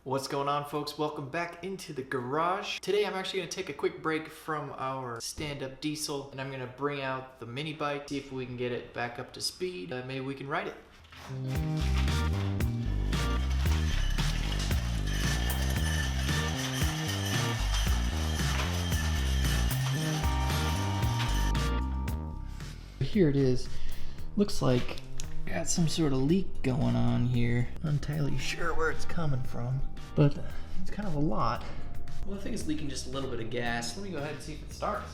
What's going on, folks? Welcome back into the garage. Today I'm actually going to take a quick break from our stand-up diesel and I'm going to bring out the mini bike, see if we can get it back up to speed. Maybe we can ride it. Here it is. Looks like got some sort of leak going on here. Not entirely sure where it's coming from, but it's kind of a lot. Well, I think it's leaking just a little bit of gas. Let me go ahead and see if it starts.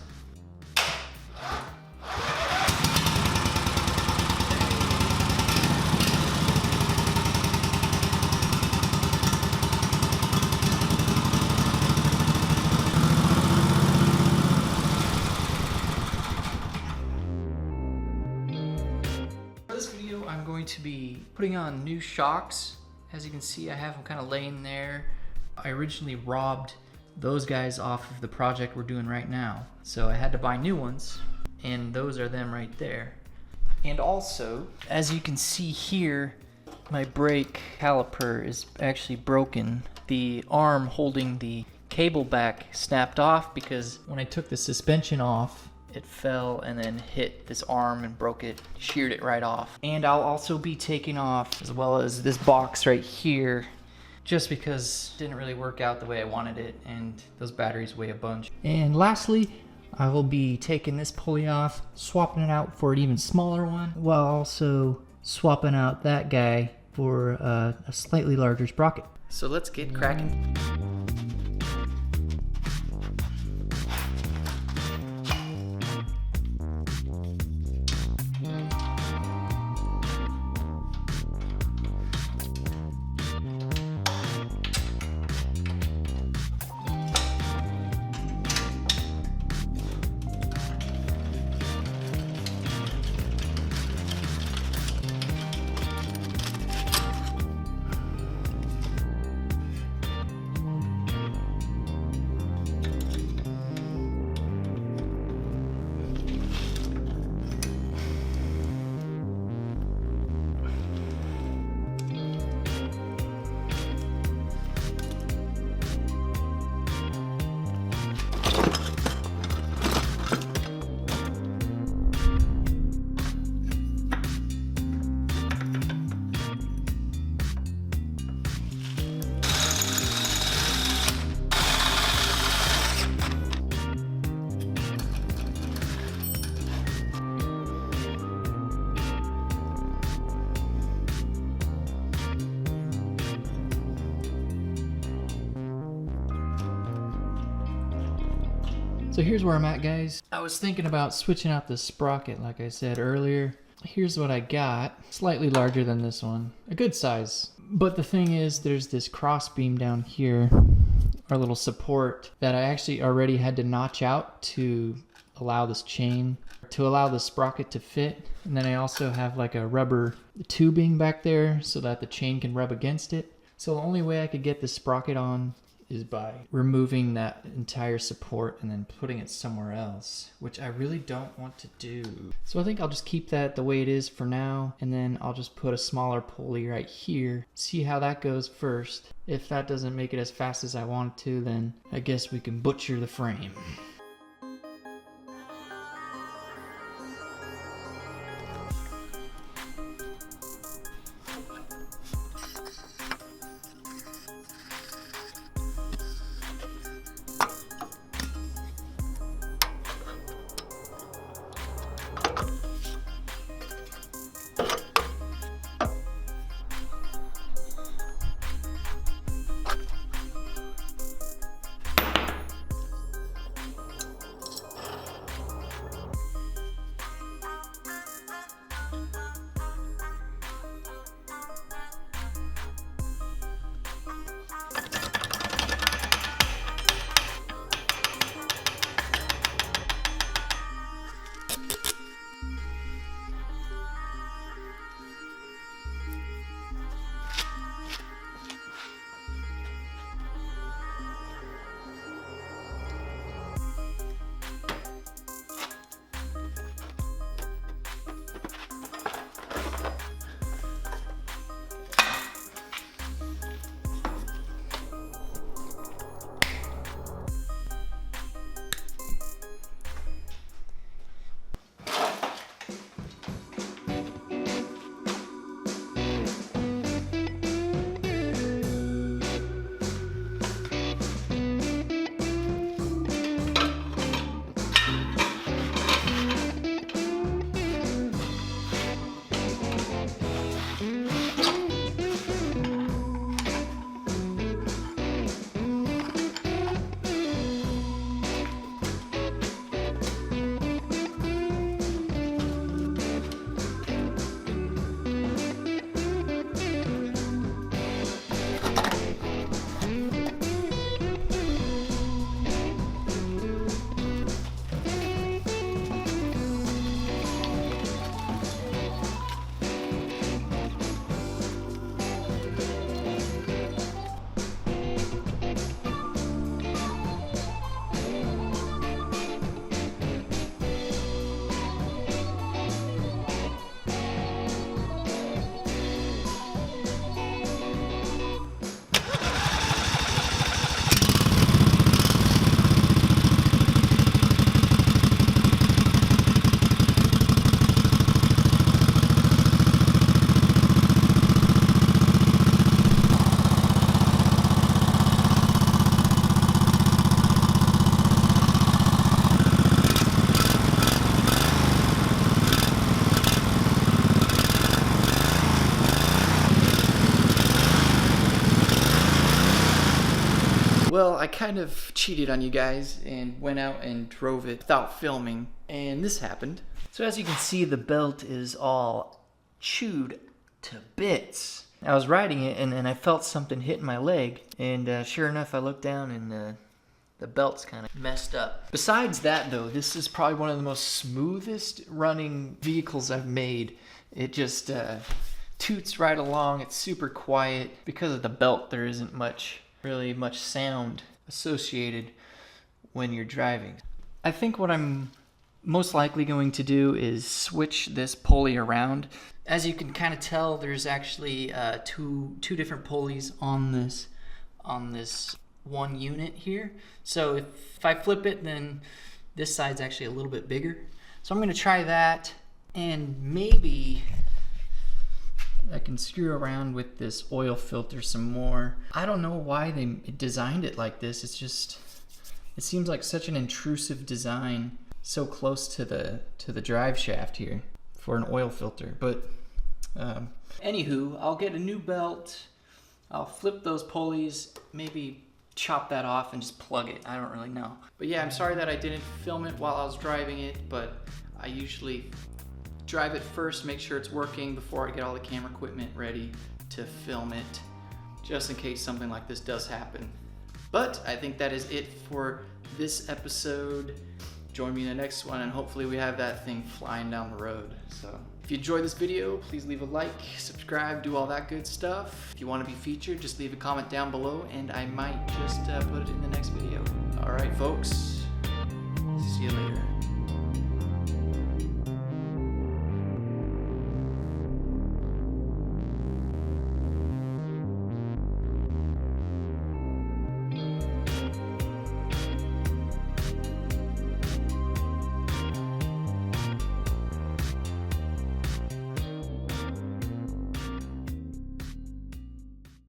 I'm going to be putting on new shocks. As you can see, I have them kind of laying there. I originally robbed those guys off of the project we're doing right now, so I had to buy new ones, and those are them right there. And also, as you can see here, my brake caliper is actually broken. The arm holding the cable back snapped off because when I took the suspension off, it fell and then hit this arm and broke it, sheared it right off. And I'll also be taking off, as well as this box right here, just because it didn't really work out the way I wanted it, and those batteries weigh a bunch. And lastly, I will be taking this pulley off, swapping it out for an even smaller one, while also swapping out that guy for a slightly larger sprocket. So let's get cracking. So here's where I'm at, guys. I was thinking about switching out the sprocket like I said earlier. Here's what I got. Slightly larger than this one. A good size. But the thing is, there's this cross beam down here, our little support, that I actually already had to notch out to allow this chain, to allow the sprocket to fit. And then I also have like a rubber tubing back there so that the chain can rub against it. So the only way I could get the sprocket on is by removing that entire support and then putting it somewhere else, which I really don't want to do. So I think I'll just keep that the way it is for now, and then I'll just put a smaller pulley right here, see how that goes first. If that doesn't make it as fast as I want it to, then I guess we can butcher the frame. Well, I kind of cheated on you guys and went out and drove it without filming, and this happened. So as you can see, the belt is all chewed to bits. I was riding it and I felt something hit my leg, and sure enough, I looked down and the belt's kind of messed up. Besides that though, this is probably one of the most smoothest running vehicles I've made. It just toots right along. It's super quiet. Because of the belt, there isn't really much sound associated when you're driving. I think what I'm most likely going to do is switch this pulley around. As you can kind of tell, there's actually two different pulleys on this one unit here. So if I flip it, then this side's actually a little bit bigger. So I'm going to try that, and maybe I can screw around with this oil filter some more. I don't know why they designed it like this. It seems like such an intrusive design so close to the drive shaft here for an oil filter. But anywho, I'll get a new belt. I'll flip those pulleys, maybe chop that off and just plug it. I don't really know. But yeah, I'm sorry that I didn't film it while I was driving it, but I usually drive it first, make sure it's working before I get all the camera equipment ready to film it, just in case something like this does happen. But I think that is it for this episode. Join me in the next one, and hopefully we have that thing flying down the road. So if you enjoyed this video, please leave a like, subscribe, do all that good stuff. If you want to be featured, just leave a comment down below and I might just put it in the next video. All right, folks, see you later.